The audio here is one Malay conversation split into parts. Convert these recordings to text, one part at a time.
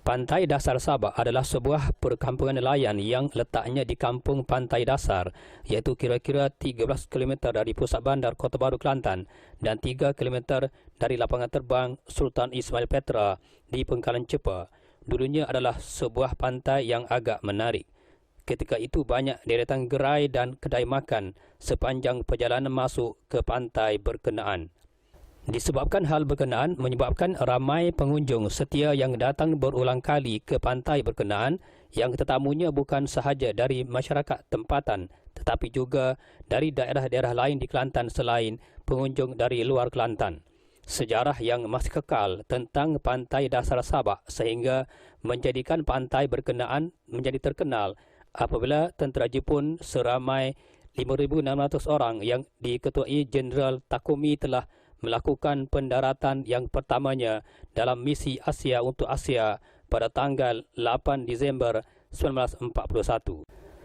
Pantai Dasar Sabak adalah sebuah perkampungan nelayan yang letaknya di kampung Pantai Dasar, iaitu kira-kira 13 km dari pusat bandar Kota Baru, Kelantan dan 3 km dari lapangan terbang Sultan Ismail Petra di Pengkalan Cepa. Dulunya adalah sebuah pantai yang agak menarik. Ketika itu banyak deretan gerai dan kedai makan sepanjang perjalanan masuk ke pantai berkenaan. Disebabkan hal berkenaan menyebabkan ramai pengunjung setia yang datang berulang kali ke pantai berkenaan, yang tetamunya bukan sahaja dari masyarakat tempatan tetapi juga dari daerah-daerah lain di Kelantan selain pengunjung dari luar Kelantan. Sejarah yang masih kekal tentang Pantai Dasar Sabak sehingga menjadikan pantai berkenaan menjadi terkenal apabila tentera Jepun seramai 5,600 orang yang diketuai Jeneral Takumi telah melakukan pendaratan yang pertamanya dalam misi Asia untuk Asia pada tanggal 8 Disember 1941.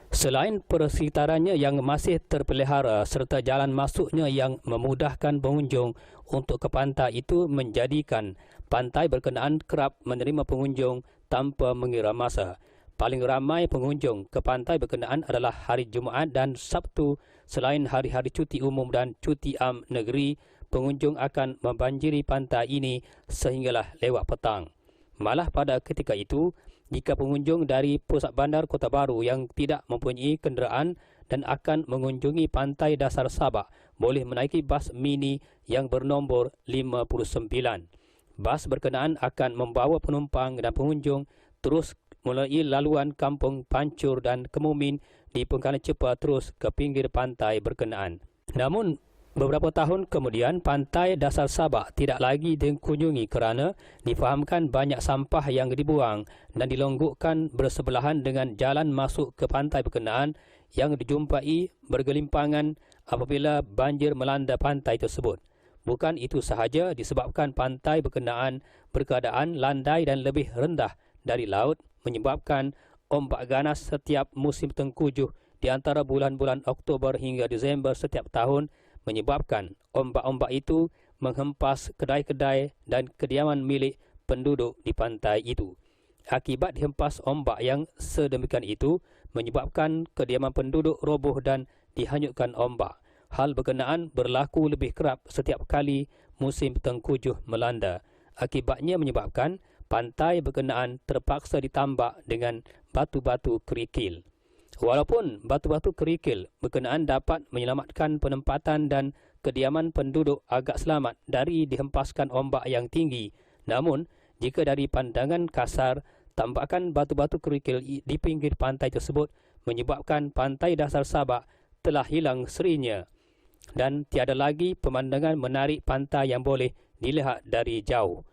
Selain persekitarannya yang masih terpelihara serta jalan masuknya yang memudahkan pengunjung untuk ke pantai itu menjadikan pantai berkenaan kerap menerima pengunjung tanpa mengira masa. Paling ramai pengunjung ke pantai berkenaan adalah hari Jumaat dan Sabtu. Selain hari-hari cuti umum dan cuti am negeri, pengunjung akan membanjiri pantai ini sehinggalah lewat petang. Malah pada ketika itu, jika pengunjung dari pusat bandar Kota Baru yang tidak mempunyai kenderaan dan akan mengunjungi Pantai Dasar Sabak, boleh menaiki bas mini yang bernombor 59. Bas berkenaan akan membawa penumpang dan pengunjung terus melalui laluan Kampung Pancur dan Kemumin di Pengkalan Cepa terus ke pinggir pantai berkenaan. Namun, beberapa tahun kemudian, Pantai Dasar Sabak tidak lagi dikunjungi kerana difahamkan banyak sampah yang dibuang dan dilonggokkan bersebelahan dengan jalan masuk ke pantai berkenaan yang dijumpai bergelimpangan apabila banjir melanda pantai tersebut. Bukan itu sahaja, disebabkan pantai berkenaan berkeadaan landai dan lebih rendah dari laut, menyebabkan ombak ganas setiap musim tengkujuh di antara bulan-bulan Oktober hingga Disember setiap tahun, menyebabkan ombak-ombak itu menghempas kedai-kedai dan kediaman milik penduduk di pantai itu. Akibat dihempas ombak yang sedemikian itu, menyebabkan kediaman penduduk roboh dan dihanyutkan ombak. Hal berkenaan berlaku lebih kerap setiap kali musim tengkujuh melanda. Akibatnya menyebabkan pantai berkenaan terpaksa ditambak dengan batu-batu kerikil. Walaupun batu-batu kerikil berkenaan dapat menyelamatkan penempatan dan kediaman penduduk agak selamat dari dihempaskan ombak yang tinggi, namun jika dari pandangan kasar, tambakan batu-batu kerikil di pinggir pantai tersebut menyebabkan Pantai Dasar Sabak telah hilang serinya dan tiada lagi pemandangan menarik pantai yang boleh dilihat dari jauh.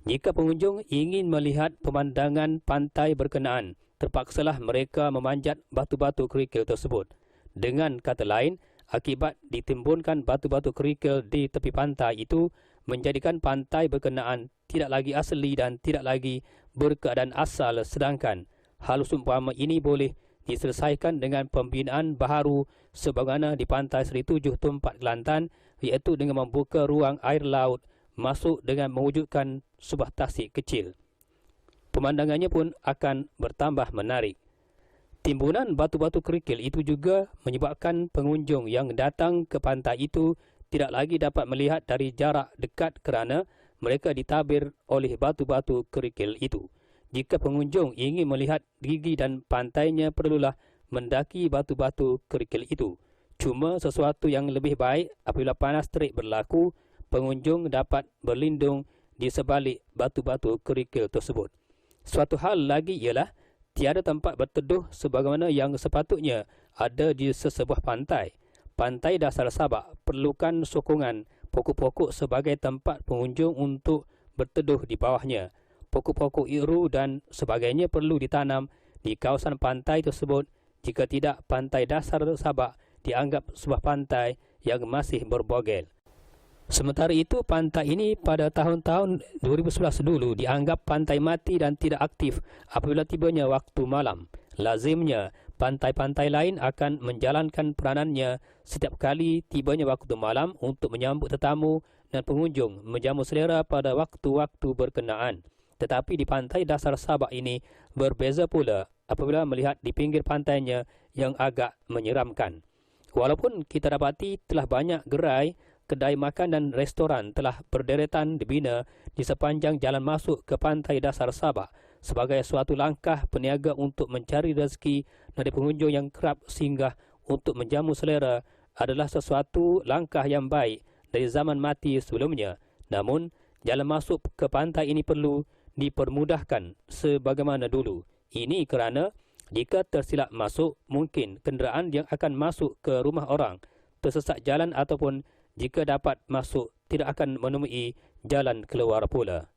Jika pengunjung ingin melihat pemandangan pantai berkenaan, terpaksalah mereka memanjat batu-batu kerikil tersebut. Dengan kata lain, akibat ditimbunkan batu-batu kerikil di tepi pantai itu menjadikan pantai berkenaan tidak lagi asli dan tidak lagi berkeadaan asal, sedangkan hal seumpama ini boleh diselesaikan dengan pembinaan baharu sebagaimana di Pantai Seri Tujuh Tumpat Kelantan, iaitu dengan membuka ruang air laut masuk dengan mewujudkan sebuah tasik kecil. Pemandangannya pun akan bertambah menarik. Timbunan batu-batu kerikil itu juga menyebabkan pengunjung yang datang ke pantai itu tidak lagi dapat melihat dari jarak dekat kerana mereka ditabir oleh batu-batu kerikil itu. Jika pengunjung ingin melihat gigi dan pantainya, perlulah mendaki batu-batu kerikil itu. Cuma sesuatu yang lebih baik apabila panas terik berlaku, pengunjung dapat berlindung di sebalik batu-batu kerikil tersebut. Suatu hal lagi ialah tiada tempat berteduh sebagaimana yang sepatutnya ada di sesebuah pantai. Pantai Dasar Sabak perlukan sokongan pokok-pokok sebagai tempat pengunjung untuk berteduh di bawahnya. Pokok-pokok iru dan sebagainya perlu ditanam di kawasan pantai tersebut Jika tidak, pantai dasar Sabak dianggap sebuah pantai yang masih berbogel. Sementara itu, pantai ini pada tahun-tahun 2011 dulu dianggap pantai mati dan tidak aktif apabila tibanya waktu malam. Lazimnya, pantai-pantai lain akan menjalankan peranannya setiap kali tibanya waktu malam untuk menyambut tetamu dan pengunjung menjamu selera pada waktu-waktu berkenaan. Tetapi di pantai dasar Sabak ini berbeza pula apabila melihat di pinggir pantainya yang agak menyeramkan. Walaupun kita dapati telah banyak gerai, kedai makan dan restoran telah berderetan dibina di sepanjang jalan masuk ke pantai dasar Sabak sebagai suatu langkah peniaga untuk mencari rezeki dari pengunjung yang kerap singgah untuk menjamu selera adalah sesuatu langkah yang baik dari zaman mati sebelumnya. Namun, jalan masuk ke pantai ini perlu dipermudahkan sebagaimana dulu. Ini kerana jika tersilap masuk, mungkin kenderaan yang akan masuk ke rumah orang tersesat jalan ataupun jika dapat masuk tidak akan menemui jalan keluar pula.